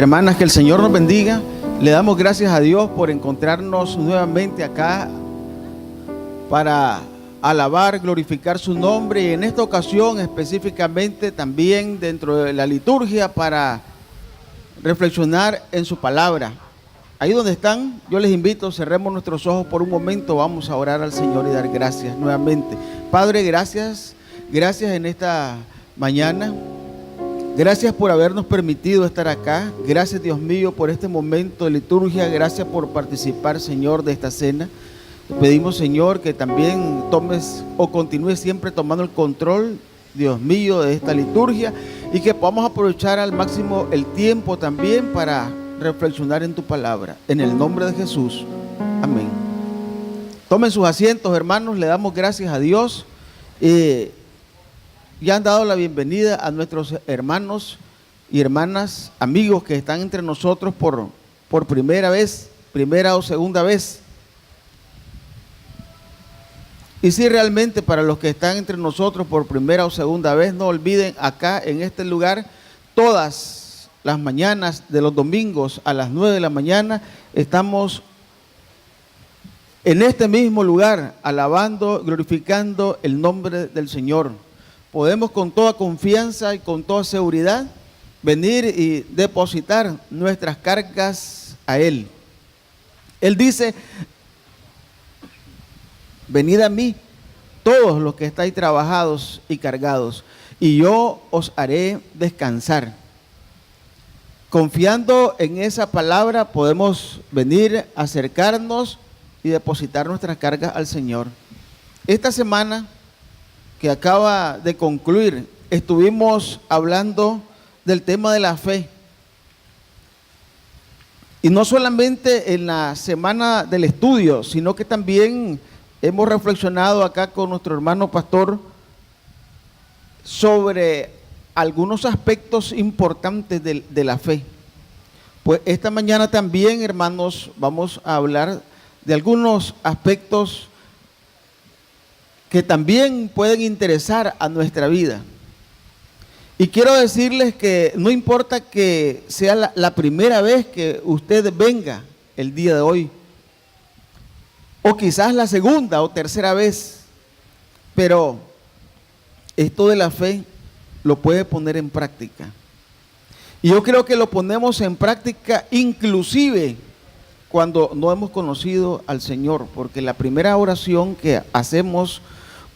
Hermanas, que el Señor nos bendiga. Le damos gracias a Dios por encontrarnos nuevamente acá para alabar, glorificar su nombre, y en esta ocasión específicamente también dentro de la liturgia para reflexionar en su palabra. Ahí donde están, yo les invito, cerremos nuestros ojos por un momento, vamos a orar al Señor y dar gracias nuevamente. Padre, gracias en esta mañana. Gracias por habernos permitido estar acá. Gracias, Dios mío, por este momento de liturgia. Gracias por participar, Señor, de esta cena. Te pedimos, Señor, que también tomes o continúes siempre tomando el control, Dios mío, de esta liturgia, y que podamos aprovechar al máximo el tiempo también para reflexionar en tu palabra. En el nombre de Jesús. Amén. Tomen sus asientos, hermanos. Le damos gracias a Dios. Ya han dado la bienvenida a nuestros hermanos y hermanas, amigos que están entre nosotros por primera vez, primera o segunda vez. Y si realmente para los que están entre nosotros por primera o segunda vez, no olviden, acá en este lugar, todas las mañanas de los domingos a las 9 de la mañana, estamos en este mismo lugar, alabando, glorificando el nombre del Señor. Podemos con toda confianza y con toda seguridad venir y depositar nuestras cargas a Él. Él dice: venid a mí todos los que estáis trabajados y cargados, y yo os haré descansar. Confiando en esa palabra podemos venir, acercarnos y depositar nuestras cargas al Señor. Esta semana que acaba de concluir, estuvimos hablando del tema de la fe. Y no solamente en la semana del estudio, sino que también hemos reflexionado acá con nuestro hermano pastor sobre algunos aspectos importantes de la fe. Pues esta mañana también, hermanos, vamos a hablar de algunos aspectos que también pueden interesar a nuestra vida. Y quiero decirles que no importa que sea la primera vez que usted venga el día de hoy, o quizás la segunda o tercera vez, pero esto de la fe lo puede poner en práctica. Y yo creo que lo ponemos en práctica inclusive cuando no hemos conocido al Señor, porque la primera oración que hacemos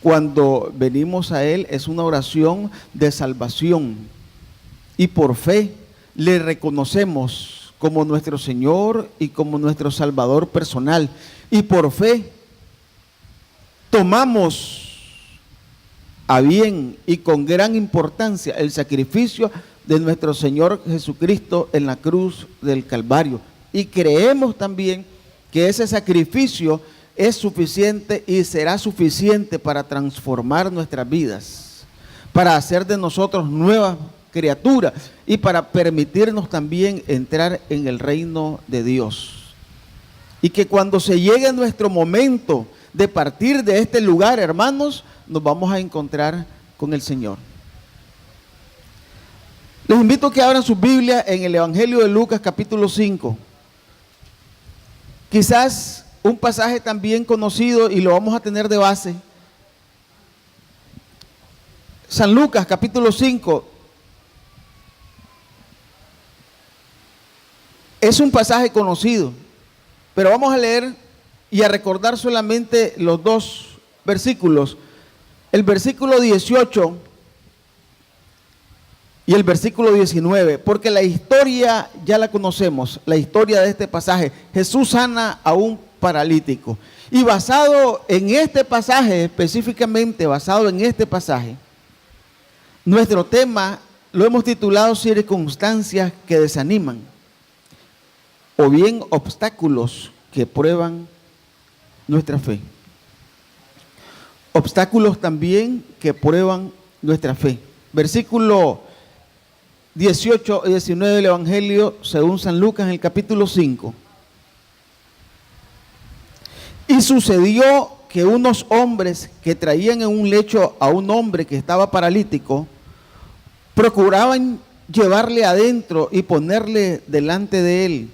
cuando venimos a Él es una oración de salvación, y por fe le reconocemos como nuestro Señor y como nuestro Salvador personal, y por fe tomamos a bien y con gran importancia el sacrificio de nuestro Señor Jesucristo en la cruz del Calvario, y creemos también que ese sacrificio es suficiente y será suficiente para transformar nuestras vidas, para hacer de nosotros nuevas criaturas y para permitirnos también entrar en el reino de Dios. Y que cuando se llegue nuestro momento de partir de este lugar, hermanos, nos vamos a encontrar con el Señor. Les invito a que abran su Biblia en el Evangelio de Lucas, capítulo 5. Quizás un pasaje también conocido, y lo vamos a tener de base. San Lucas, capítulo 5. Es un pasaje conocido, pero vamos a leer y a recordar solamente los dos versículos. El versículo 18 y el versículo 19, porque la historia ya la conocemos, la historia de este pasaje. Jesús sana a un paralítico, y basado en este pasaje, específicamente basado en este pasaje, nuestro tema lo hemos titulado circunstancias que desaniman, o bien obstáculos que prueban nuestra fe. Obstáculos también que prueban nuestra fe. Versículo 18 y 19 del Evangelio según San Lucas, en el capítulo 5. Y sucedió que unos hombres que traían en un lecho a un hombre que estaba paralítico, procuraban llevarle adentro y ponerle delante de él.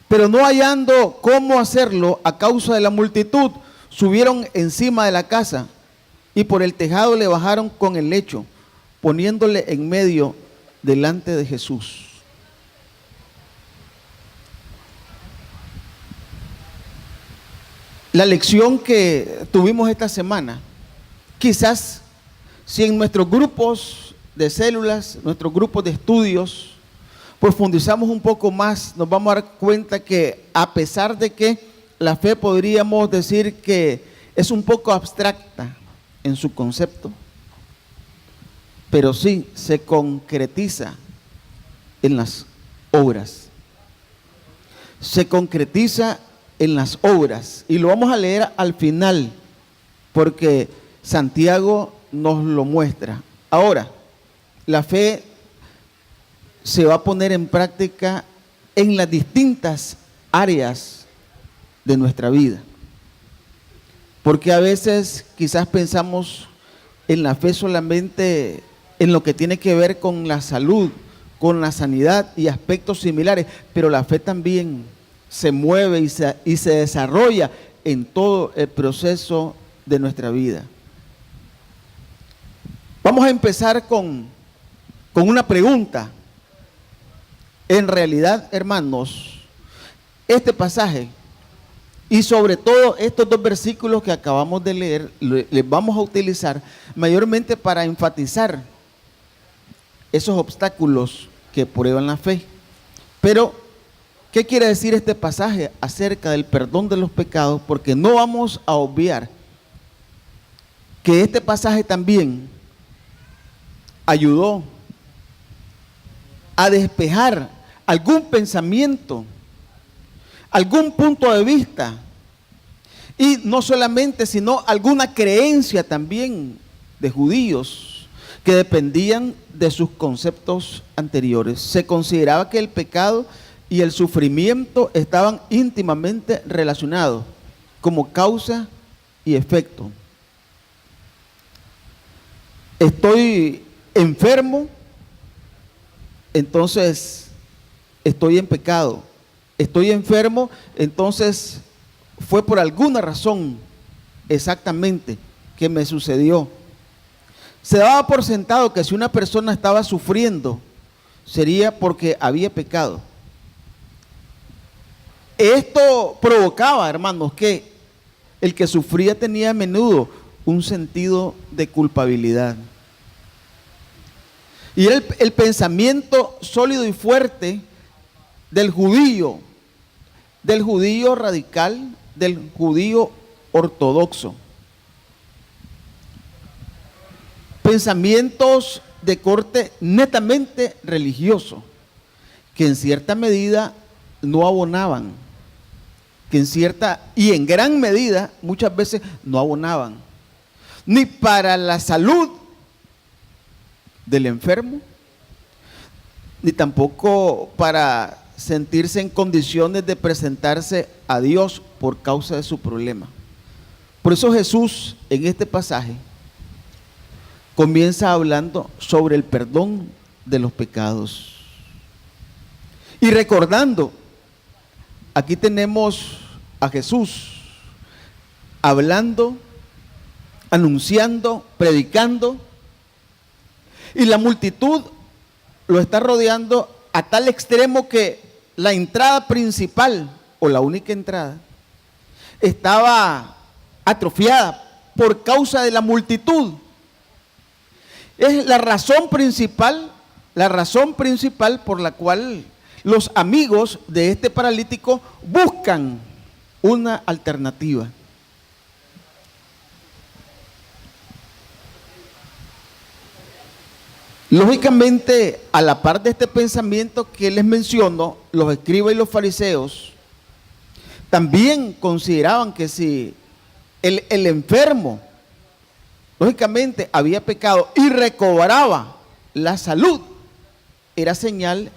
Pero no hallando cómo hacerlo a causa de la multitud, subieron encima de la casa y por el tejado le bajaron con el lecho, poniéndole en medio delante de Jesús. La lección que tuvimos esta semana, quizás si en nuestros grupos de células, nuestros grupos de estudios, profundizamos un poco más, nos vamos a dar cuenta que a pesar de que la fe podríamos decir que es un poco abstracta en su concepto, pero sí se concretiza en las obras. Se concretiza en las obras. Y lo vamos a leer al final, porque Santiago nos lo muestra. Ahora, la fe se va a poner en práctica en las distintas áreas de nuestra vida. Porque a veces quizás pensamos en la fe solamente en lo que tiene que ver con la salud, con la sanidad y aspectos similares, pero la fe también se mueve y se desarrolla en todo el proceso de nuestra vida. Vamos a empezar con una pregunta. En realidad, hermanos, este pasaje y sobre todo estos dos versículos que acabamos de leer, les vamos a utilizar mayormente para enfatizar esos obstáculos que prueban la fe. Pero, ¿qué quiere decir este pasaje acerca del perdón de los pecados? Porque no vamos a obviar que este pasaje también ayudó a despejar algún pensamiento, algún punto de vista, y no solamente, sino alguna creencia también de judíos que dependían de sus conceptos anteriores. Se consideraba que el pecado y el sufrimiento estaban íntimamente relacionados como causa y efecto. Estoy enfermo, entonces estoy en pecado. Estoy enfermo, entonces fue por alguna razón exactamente que me sucedió. Se daba por sentado que si una persona estaba sufriendo, sería porque había pecado. Esto provocaba, hermanos, que el que sufría tenía a menudo un sentido de culpabilidad. Y era el pensamiento sólido y fuerte del judío radical, del judío ortodoxo. Pensamientos de corte netamente religioso, que en cierta medida no abonaban, y en gran medida muchas veces no abonaban, ni para la salud del enfermo, ni tampoco para sentirse en condiciones de presentarse a Dios por causa de su problema. Por eso Jesús en este pasaje comienza hablando sobre el perdón de los pecados. Y recordando, aquí tenemos a Jesús hablando, anunciando, predicando, y la multitud lo está rodeando a tal extremo que la entrada principal, o la única entrada, estaba atrofiada por causa de la multitud. Es la razón principal por la cual los amigos de este paralítico buscan una alternativa. Lógicamente, a la par de este pensamiento que les menciono, los escribas y los fariseos también consideraban que si el enfermo, lógicamente, había pecado y recobraba la salud, era señal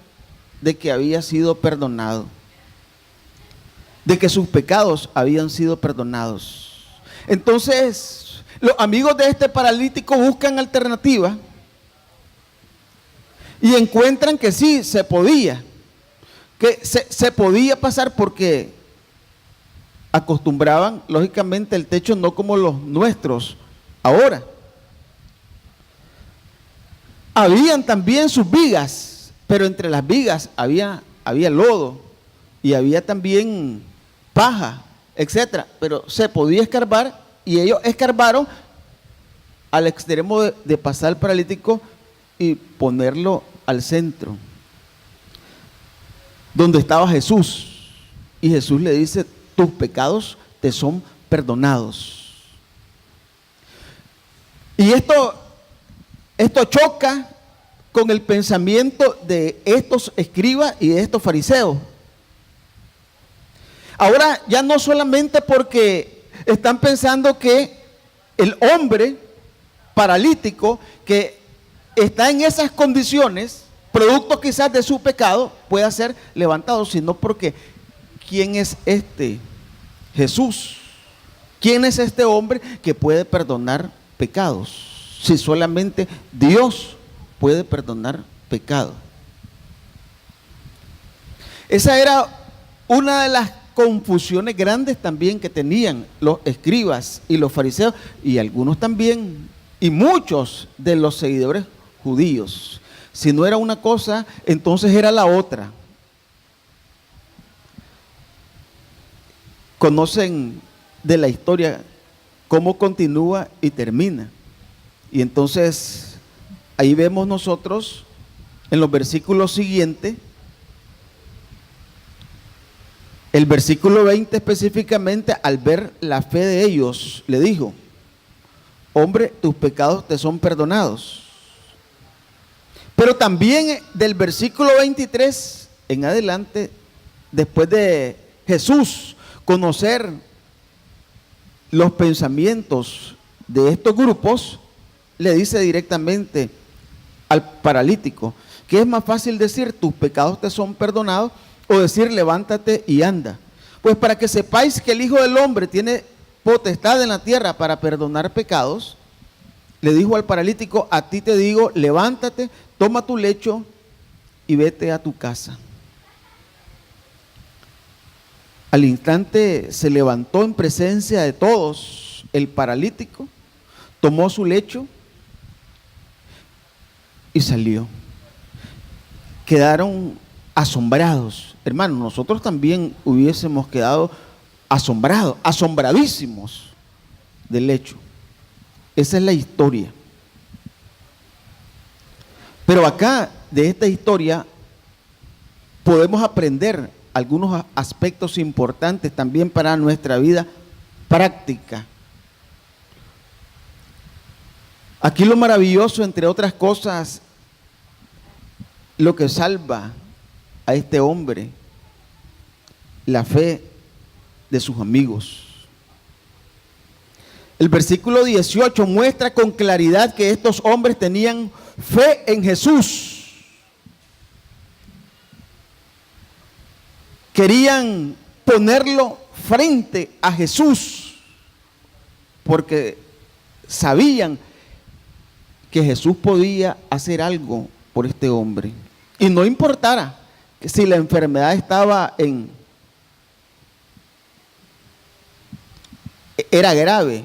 de que había sido perdonado, de que sus pecados habían sido perdonados. Entonces, los amigos de este paralítico buscan alternativa. Y encuentran que sí, se podía, que se podía pasar porque acostumbraban, lógicamente, el techo no como los nuestros ahora. Habían también sus vigas, pero entre las vigas había lodo y había también paja, etcétera. Pero se podía escarbar y ellos escarbaron al extremo de pasar al paralítico y ponerlo al centro, donde estaba Jesús. Y Jesús le dice: tus pecados te son perdonados. Y esto choca con el pensamiento de estos escribas y de estos fariseos. Ahora ya no solamente porque están pensando que el hombre paralítico que está en esas condiciones, producto quizás de su pecado, pueda ser levantado, sino porque ¿quién es este Jesús? ¿Quién es este hombre que puede perdonar pecados? Si solamente Dios puede perdonar pecado. Esa era una de las confusiones grandes también que tenían los escribas y los fariseos, y algunos también, y muchos de los seguidores judíos. Si no era una cosa, entonces era la otra. Conocen de la historia cómo continúa y termina. Y entonces ahí vemos nosotros en los versículos siguientes, el versículo 20 específicamente, al ver la fe de ellos, le dijo: hombre, tus pecados te son perdonados. Pero también del versículo 23 en adelante, después de Jesús conocer los pensamientos de estos grupos, le dice directamente al paralítico que es más fácil decir tus pecados te son perdonados o decir levántate y anda. Pues para que sepáis que el Hijo del Hombre tiene potestad en la tierra para perdonar pecados, le dijo al paralítico: a ti te digo, levántate, toma tu lecho y vete a tu casa. Al instante se levantó en presencia de todos el paralítico, tomó su lecho y salió. Quedaron asombrados. Hermanos, nosotros también hubiésemos quedado asombrados, asombradísimos del hecho. Esa es la historia. Pero acá, de esta historia, podemos aprender algunos aspectos importantes también para nuestra vida práctica. Aquí lo maravilloso, entre otras cosas, lo que salva a este hombre, la fe de sus amigos. El versículo 18 muestra con claridad que estos hombres tenían fe en Jesús. Querían ponerlo frente a Jesús porque sabían que Jesús podía hacer algo por este hombre. Y no importara que si la enfermedad estaba era grave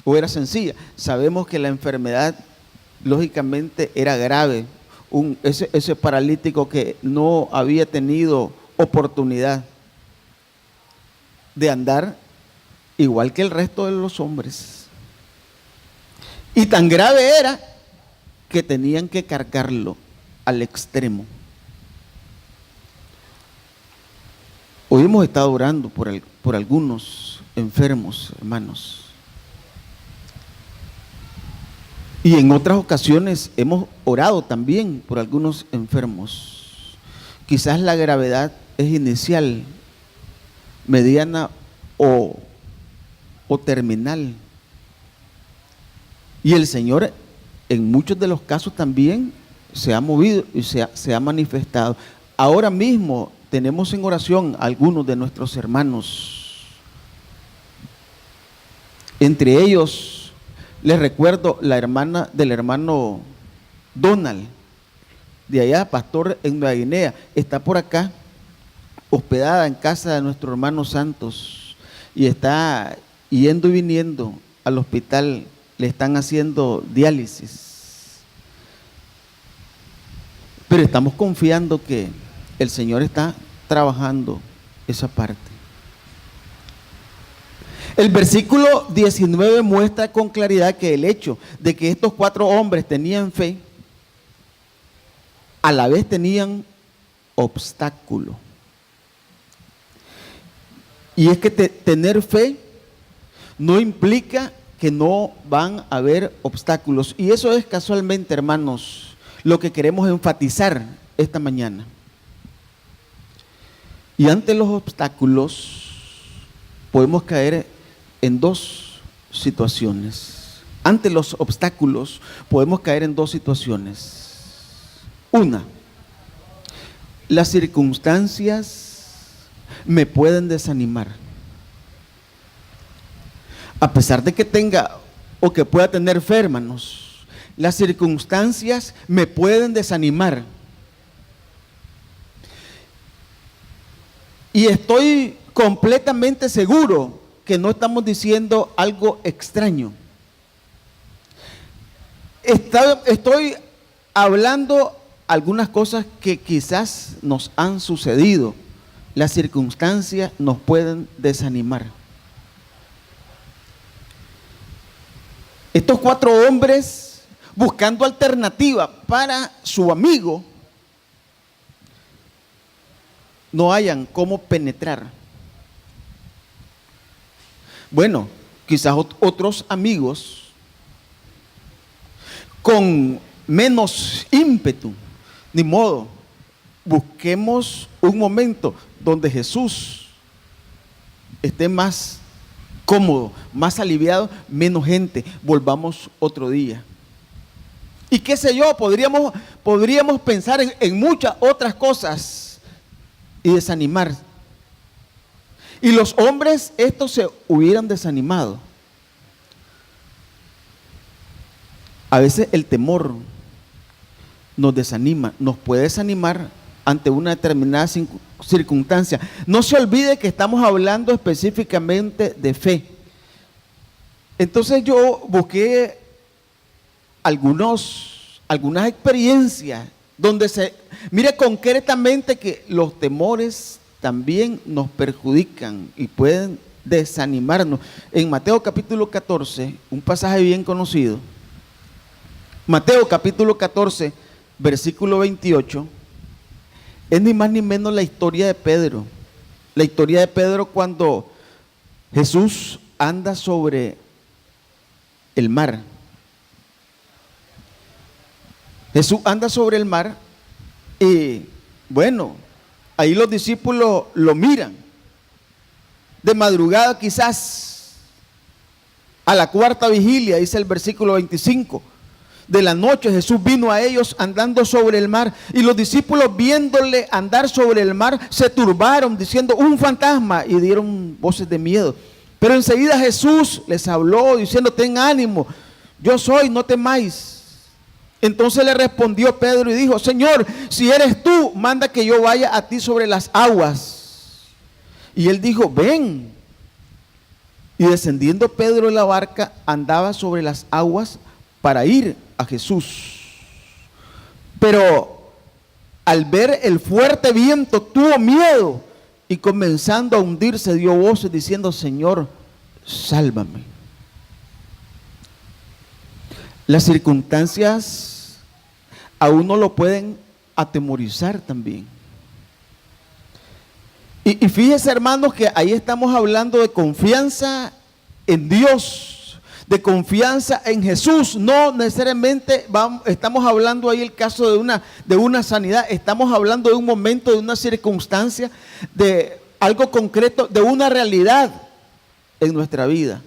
o era sencilla. Sabemos que la enfermedad lógicamente era grave. Ese paralítico que no había tenido oportunidad de andar igual que el resto de los hombres. Y tan grave era que tenían que cargarlo al extremo. Hoy hemos estado orando por algunos enfermos, hermanos. Y en otras ocasiones hemos orado también por algunos enfermos. Quizás la gravedad es inicial, mediana o terminal. Y el Señor en muchos de los casos también se ha movido y se ha manifestado. Ahora mismo tenemos en oración a algunos de nuestros hermanos. Entre ellos, les recuerdo la hermana del hermano Donald, de allá, pastor en Nueva Guinea, está por acá, hospedada en casa de nuestro hermano Santos, y está yendo y viniendo al hospital, le están haciendo diálisis. Pero estamos confiando que el Señor está trabajando esa parte. El versículo 19 muestra con claridad que el hecho de que estos 4 hombres tenían fe, a la vez tenían obstáculo. Y es que tener fe no implica que no van a haber obstáculos. Y eso es casualmente, hermanos, lo que queremos enfatizar esta mañana. Y ante los obstáculos podemos caer en 2 situaciones. Ante los obstáculos podemos caer en 2 situaciones. Una, las circunstancias me pueden desanimar. A pesar de que tenga o que pueda tener fe, hermanos, las circunstancias me pueden desanimar. Y estoy completamente seguro que no estamos diciendo algo extraño. Estoy hablando algunas cosas que quizás nos han sucedido. Las circunstancias nos pueden desanimar. Estos 4 hombres, buscando alternativa para su amigo, no hayan cómo penetrar. Bueno, quizás otros amigos con menos ímpetu, ni modo, busquemos un momento donde Jesús esté más cómodo, más aliviado, menos gente, volvamos otro día. Y qué sé yo, podríamos pensar en muchas otras cosas y desanimar. Y los hombres, estos se hubieran desanimado. A veces el temor nos desanima, nos puede desanimar ante una determinada circunstancia. No se olvide que estamos hablando específicamente de fe. Entonces yo busqué algunas experiencias donde mire concretamente que los temores también nos perjudican y pueden desanimarnos. En Mateo capítulo 14, un pasaje bien conocido, Mateo capítulo 14, versículo 28, es ni más ni menos la historia de Pedro. La historia de Pedro cuando Jesús anda sobre el mar. Jesús anda sobre el mar y bueno, ahí los discípulos lo miran. De madrugada quizás, a la 4ª vigilia, dice el versículo 25. De la noche Jesús vino a ellos andando sobre el mar y los discípulos viéndole andar sobre el mar se turbaron diciendo un fantasma y dieron voces de miedo. Pero enseguida Jesús les habló diciendo ten ánimo, yo soy, no temáis. Entonces le respondió Pedro y dijo, Señor, si eres tú, manda que yo vaya a ti sobre las aguas. Y él dijo, ven. Y descendiendo Pedro de la barca andaba sobre las aguas para ir a Jesús. Pero al ver el fuerte viento tuvo miedo y comenzando a hundirse dio voces diciendo, Señor, sálvame. Las circunstancias a uno lo pueden atemorizar también. Y fíjese, hermanos, que ahí estamos hablando de confianza en Dios, de confianza en Jesús. No necesariamente estamos hablando ahí el caso de una sanidad, estamos hablando de un momento, de una circunstancia, de algo concreto, de una realidad en nuestra vida.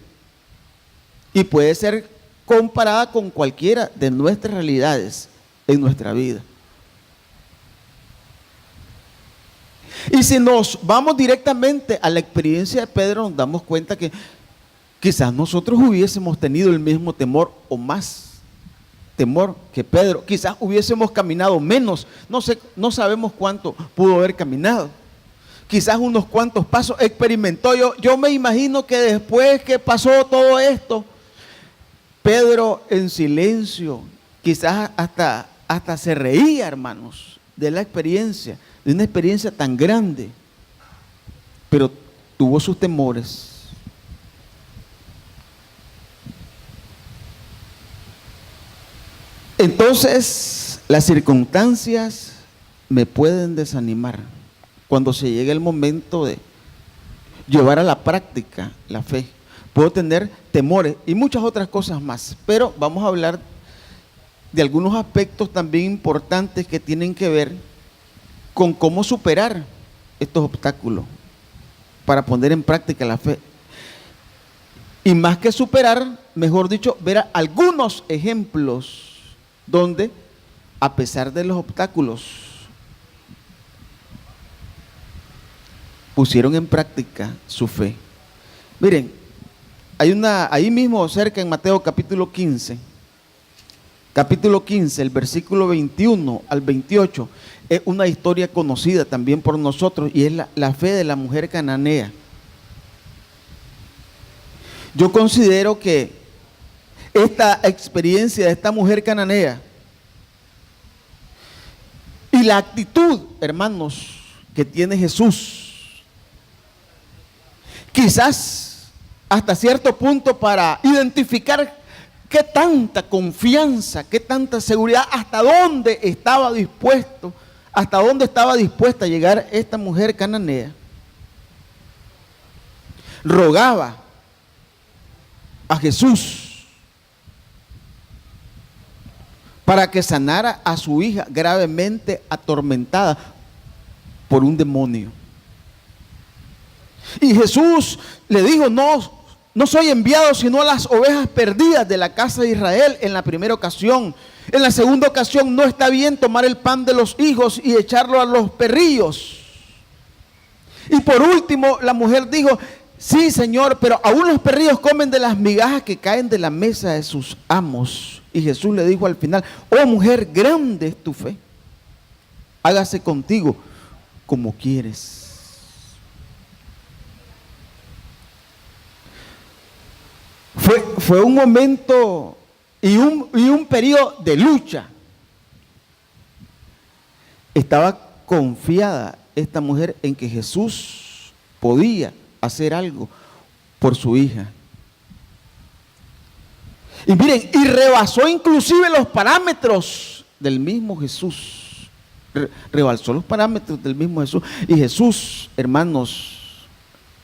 Y puede ser comparada con cualquiera de nuestras realidades en nuestra vida. Y si nos vamos directamente a la experiencia de Pedro, nos damos cuenta que quizás nosotros hubiésemos tenido el mismo temor o más. temor que Pedro. Quizás hubiésemos caminado menos, no sé, no sabemos cuánto pudo haber caminado. Quizás unos cuantos pasos experimentó. Yo me imagino que después que pasó todo esto, Pedro en silencio, quizás hasta se reía, hermanos, de la experiencia, de una experiencia tan grande, pero tuvo sus temores. Entonces, las circunstancias me pueden desanimar cuando se llegue el momento de llevar a la práctica la fe. Puedo tener temores y muchas otras cosas más, pero vamos a hablar de algunos aspectos también importantes que tienen que ver con cómo superar estos obstáculos para poner en práctica la fe. Y más que superar, mejor dicho, ver algunos ejemplos donde, a pesar de los obstáculos, pusieron en práctica su fe. Miren, hay ahí mismo cerca en Mateo capítulo 15, el versículo 21 al 28, es una historia conocida también por nosotros y es la fe de la mujer cananea. Yo considero que esta experiencia de esta mujer cananea y la actitud, hermanos, que tiene Jesús, quizás hasta cierto punto para identificar qué tanta confianza, qué tanta seguridad, hasta dónde estaba dispuesta a llegar esta mujer cananea. Rogaba a Jesús para que sanara a su hija gravemente atormentada por un demonio. Y Jesús le dijo: no soy enviado sino a las ovejas perdidas de la casa de Israel, en la primera ocasión. En la segunda ocasión, no está bien tomar el pan de los hijos y echarlo a los perrillos. Y por último, la mujer dijo: sí, Señor, pero aún los perrillos comen de las migajas que caen de la mesa de sus amos. Y Jesús le dijo al final: oh mujer, grande es tu fe, hágase contigo como quieres. Fue un momento y un periodo de lucha. Estaba confiada esta mujer en que Jesús podía hacer algo por su hija. Y miren, y rebasó inclusive los parámetros del mismo Jesús. Rebasó los parámetros del mismo Jesús. Y Jesús, hermanos,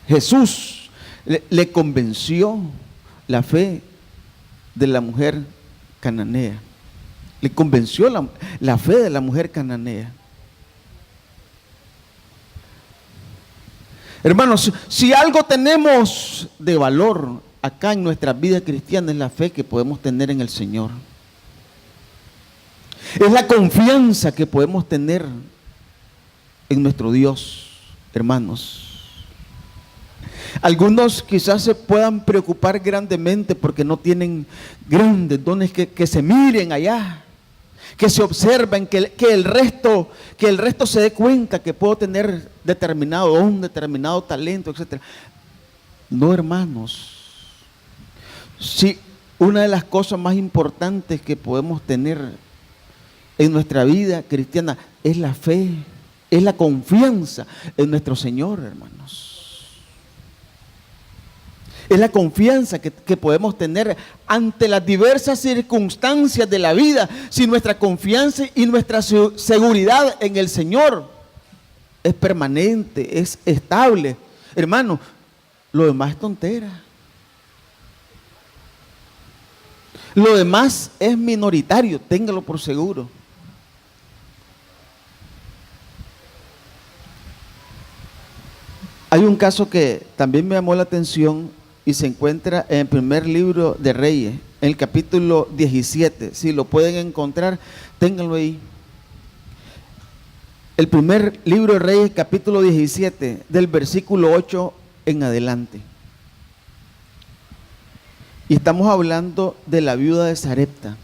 Jesús le convenció la fe de la mujer cananea. Le convenció la fe de la mujer cananea. Hermanos, si algo tenemos de valor acá en nuestra vida cristiana es la fe que podemos tener en el Señor. Es la confianza que podemos tener en nuestro Dios, hermanos. Algunos quizás se puedan preocupar grandemente porque no tienen grandes dones que se miren allá, que se observen, que el resto se dé cuenta que puedo tener determinado don, determinado talento, etc. No, hermanos. Sí, una de las cosas más importantes que podemos tener en nuestra vida cristiana es la fe, es la confianza en nuestro Señor, hermanos. Es la confianza que podemos tener ante las diversas circunstancias de la vida. Si nuestra confianza y nuestra seguridad en el Señor es permanente, es estable, hermano, lo demás es tontera. Lo demás es minoritario, téngalo por seguro. Hay un caso que también me llamó la atención y se encuentra en el primer libro de Reyes, en el capítulo 17. Si lo pueden encontrar, ténganlo ahí. El primer libro de Reyes, capítulo 17, del versículo 8 en adelante. Y estamos hablando de la viuda de Sarepta.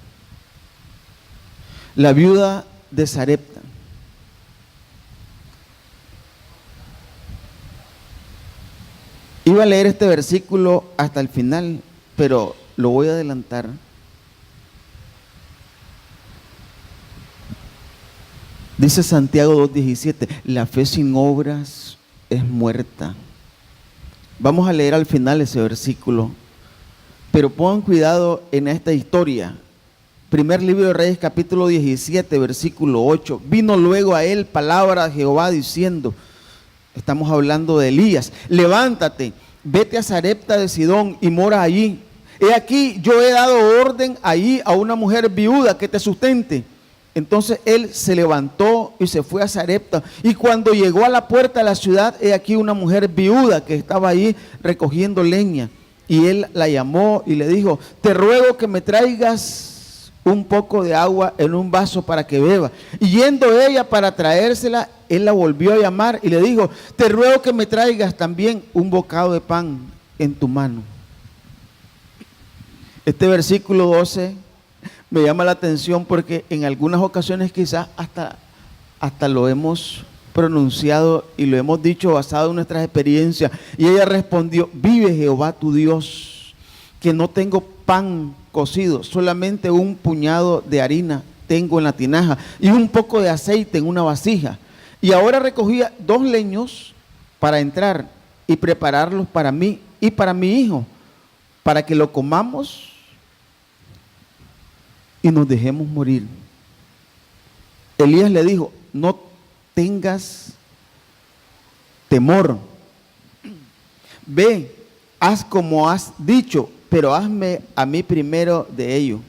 La viuda de Sarepta. Iba a leer este versículo hasta el final, pero lo voy a adelantar. Dice Santiago 2:17, la fe sin obras es muerta. Vamos a leer al final ese versículo, pero pongan cuidado en esta historia. Primer libro de Reyes, capítulo 17, versículo 8. Vino luego a él palabra de Jehová diciendo, estamos hablando de Elías, levántate, vete a Sarepta de Sidón y mora allí. He aquí, yo he dado orden allí a una mujer viuda que te sustente. Entonces él se levantó y se fue a Sarepta. Y cuando llegó a la puerta de la ciudad, he aquí una mujer viuda que estaba ahí recogiendo leña. Y él la llamó y le dijo, te ruego que me traigas un poco de agua en un vaso para que beba. Y yendo ella para traérsela, él la volvió a llamar y le dijo, te ruego que me traigas también un bocado de pan en tu mano. Este versículo 12 me llama la atención porque en algunas ocasiones quizás hasta lo hemos pronunciado y lo hemos dicho basado en nuestras experiencias. Y ella respondió, vive Jehová tu Dios, que no tengo pan cocido, solamente un puñado de harina tengo en la tinaja y un poco de aceite en una vasija. Y ahora recogía 2 leños para entrar y prepararlos para mí y para mi hijo, para que lo comamos y nos dejemos morir. Elías le dijo, no tengas temor, ve, haz como has dicho, pero hazme a mí primero de ello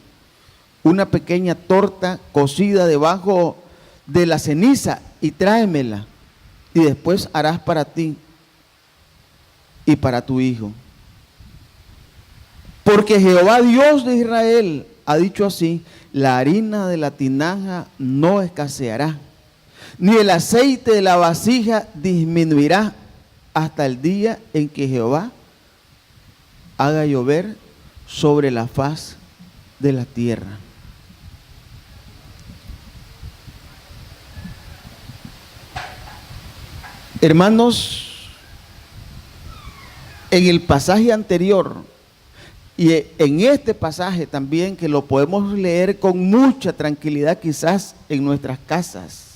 una pequeña torta cocida debajo de la ceniza y tráemela, y después harás para ti y para tu hijo. Porque Jehová Dios de Israel ha dicho así, la harina de la tinaja no escaseará, ni el aceite de la vasija disminuirá hasta el día en que Jehová haga llover sobre la faz de la tierra. Hermanos, en el pasaje anterior y en este pasaje también, que lo podemos leer con mucha tranquilidad quizás en nuestras casas,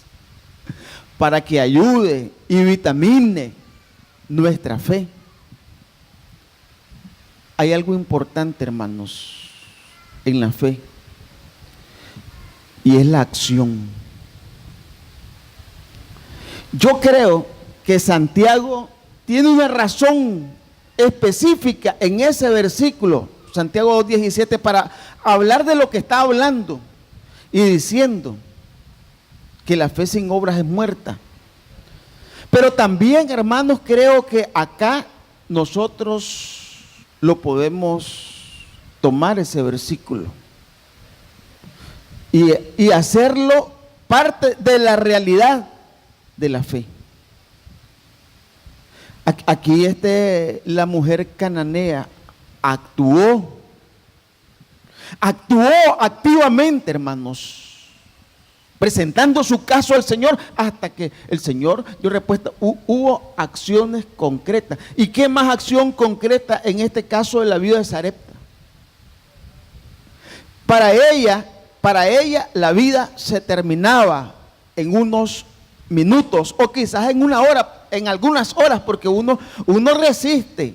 para que ayude y vitamine nuestra fe. Hay algo importante, hermanos, en la fe, y es la acción. Yo creo que Santiago tiene una razón específica en ese versículo, Santiago 2:17, para hablar de lo que está hablando y diciendo que la fe sin obras es muerta. Pero también, hermanos, creo que acá nosotros lo podemos tomar ese versículo y hacerlo parte de la realidad de la fe. Aquí la mujer cananea actuó activamente, hermanos, presentando su caso al Señor, hasta que el Señor dio respuesta. Hubo acciones concretas. ¿Y qué más acción concreta en este caso de la viuda de Sarepta? Para ella la vida se terminaba en unos minutos o quizás en una hora, en algunas horas, porque uno resiste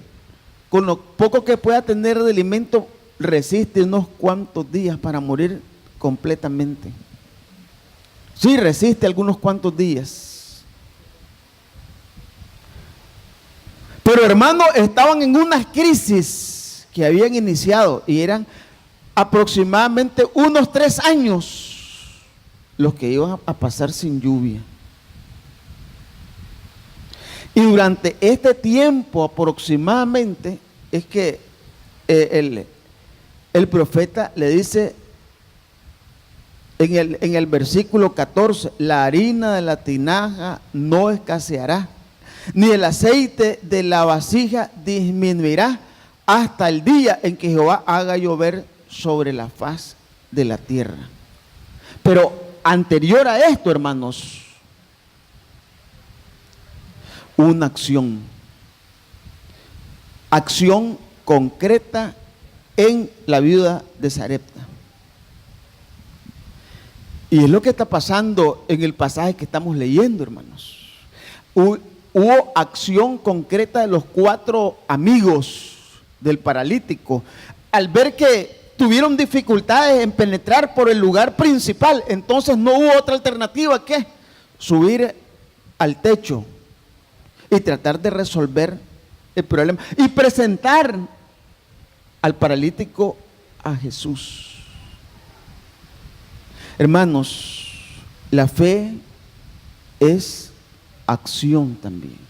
con lo poco que pueda tener de alimento, resiste unos cuantos días para morir completamente. Sí, resiste algunos cuantos días. Pero hermanos, estaban en unas crisis que habían iniciado y eran aproximadamente unos 3 años los que iban a pasar sin lluvia. Y durante este tiempo aproximadamente es que el profeta le dice en el versículo 14, la harina de la tinaja no escaseará, ni el aceite de la vasija disminuirá hasta el día en que Jehová haga llover sobre la faz de la tierra. Pero anterior a esto, hermanos, una acción concreta en la viuda de Sarepta. Y es lo que está pasando en el pasaje que estamos leyendo, hermanos. Hubo acción concreta de los 4 amigos del paralítico. Al ver que tuvieron dificultades en penetrar por el lugar principal, entonces no hubo otra alternativa que subir al techo y tratar de resolver el problema y presentar al paralítico a Jesús. Hermanos, la fe es acción también.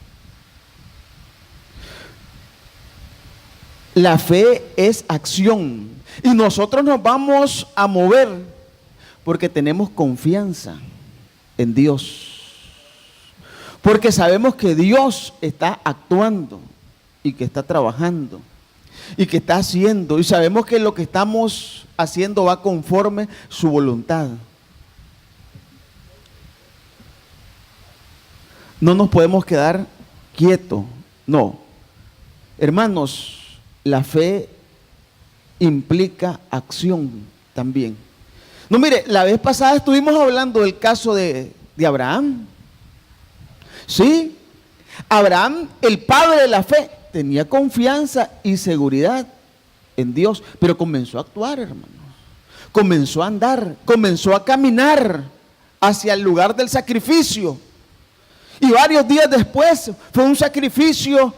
La fe es acción y nosotros nos vamos a mover porque tenemos confianza en Dios, porque sabemos que Dios está actuando y que está trabajando y que está haciendo, y sabemos que lo que estamos haciendo va conforme su voluntad. No nos podemos quedar quietos, no. Hermanos, la fe implica acción también. No, mire, la vez pasada estuvimos hablando del caso de Abraham. Sí, Abraham, el padre de la fe, tenía confianza y seguridad en Dios, pero comenzó a actuar, hermanos. Comenzó a andar, comenzó a caminar hacia el lugar del sacrificio. Y varios días después fue un sacrificio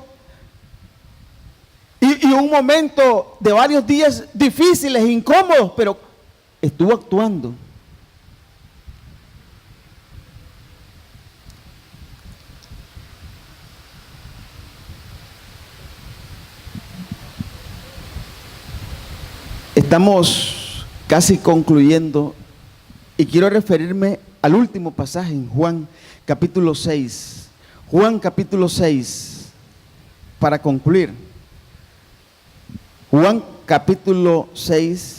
y un momento de varios días difíciles, incómodos, pero estuvo actuando. Estamos casi concluyendo y quiero referirme al último pasaje en Juan capítulo 6. Juan capítulo 6, para concluir. Juan capítulo 6,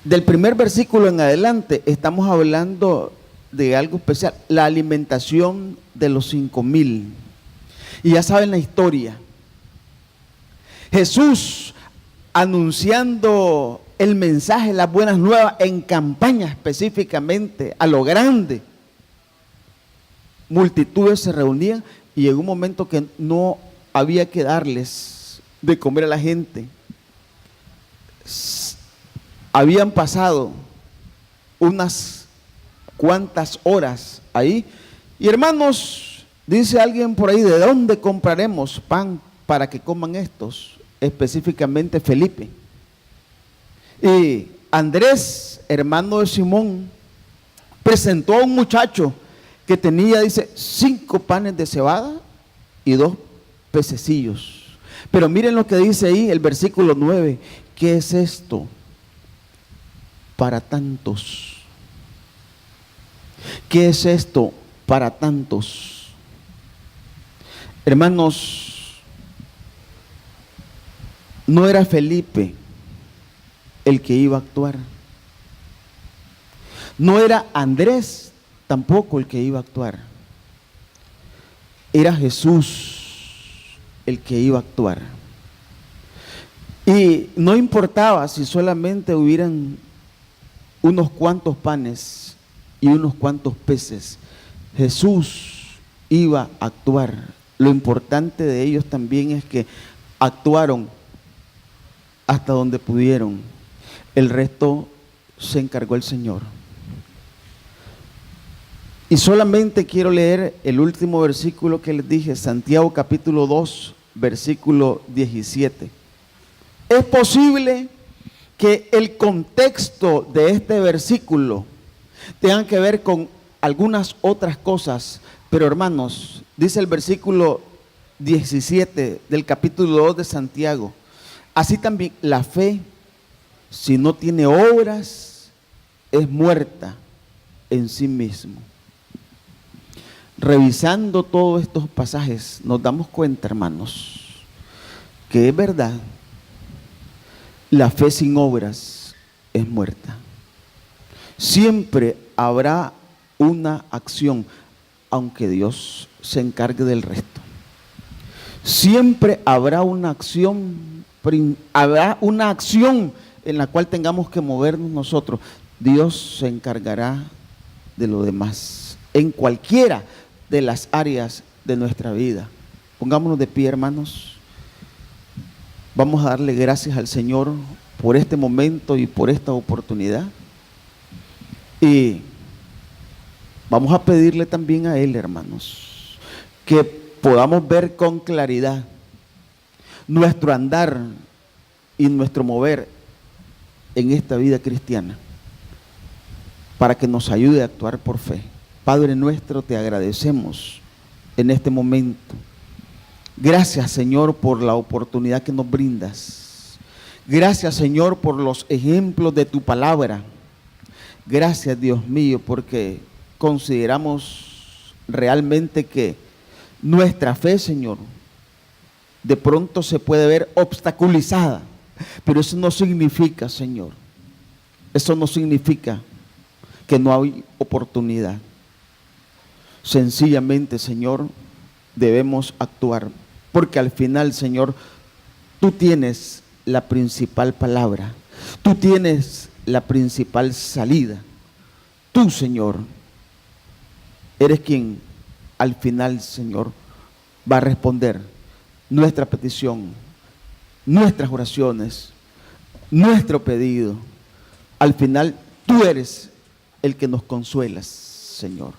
del primer versículo en adelante, estamos hablando de algo especial, la alimentación de los 5,000. Y ya saben la historia. Jesús anunciando el mensaje, las buenas nuevas en campaña específicamente, a lo grande. Multitudes se reunían y llegó un momento que no había que darles de comer a la gente. Habían pasado unas cuantas horas ahí. Y hermanos, dice alguien por ahí, ¿de dónde compraremos pan para que coman estos? Específicamente Felipe. Y Andrés, hermano de Simón, presentó a un muchacho que tenía, dice, 5 panes de cebada y 2 pececillos. Pero miren lo que dice ahí el versículo 9. ¿Qué es esto para tantos? ¿Qué es esto para tantos? Hermanos, no era Felipe el que iba a actuar. No era Andrés tampoco el que iba a actuar. Era Jesús el que iba a actuar. Y no importaba si solamente hubieran unos cuantos panes y unos cuantos peces. Jesús iba a actuar. Lo importante de ellos también es que actuaron hasta donde pudieron. El resto se encargó el Señor. Y solamente quiero leer el último versículo que les dije, Santiago capítulo 2, versículo 17. Es posible que el contexto de este versículo tenga que ver con algunas otras cosas, pero hermanos, dice el versículo 17 del capítulo 2 de Santiago, así también la fe, si no tiene obras, es muerta en sí mismo. Revisando todos estos pasajes, nos damos cuenta, hermanos, que es verdad, la fe sin obras es muerta. Siempre habrá una acción, aunque Dios se encargue del resto. Siempre habrá una acción en la cual tengamos que movernos nosotros. Dios se encargará de lo demás, en cualquiera de las áreas de nuestra vida. Pongámonos de pie, hermanos. Vamos a darle gracias al Señor por este momento y por esta oportunidad. Y vamos a pedirle también a Él, hermanos, que podamos ver con claridad nuestro andar y nuestro mover en esta vida cristiana, para que nos ayude a actuar por fe. Padre nuestro, te agradecemos en este momento. Gracias, Señor, por la oportunidad que nos brindas. Gracias, Señor, por los ejemplos de tu palabra. Gracias, Dios mío, porque consideramos realmente que nuestra fe, Señor, de pronto se puede ver obstaculizada, pero eso no significa, Señor, eso no significa que no hay oportunidad. Sencillamente, Señor, debemos actuar, porque al final, Señor, tú tienes la principal palabra, tú tienes la principal salida. Tú, Señor, eres quien al final, Señor, va a responder nuestra petición, nuestras oraciones, nuestro pedido. Al final, tú eres el que nos consuelas, Señor.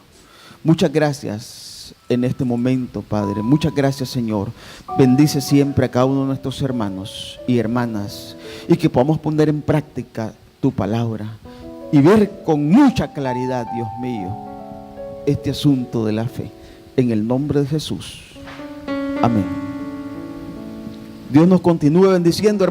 Muchas gracias en este momento, Padre. Muchas gracias, Señor. Bendice siempre a cada uno de nuestros hermanos y hermanas, y que podamos poner en práctica tu palabra y ver con mucha claridad, Dios mío, este asunto de la fe. En el nombre de Jesús. Amén. Dios nos continúe bendiciendo, hermanos.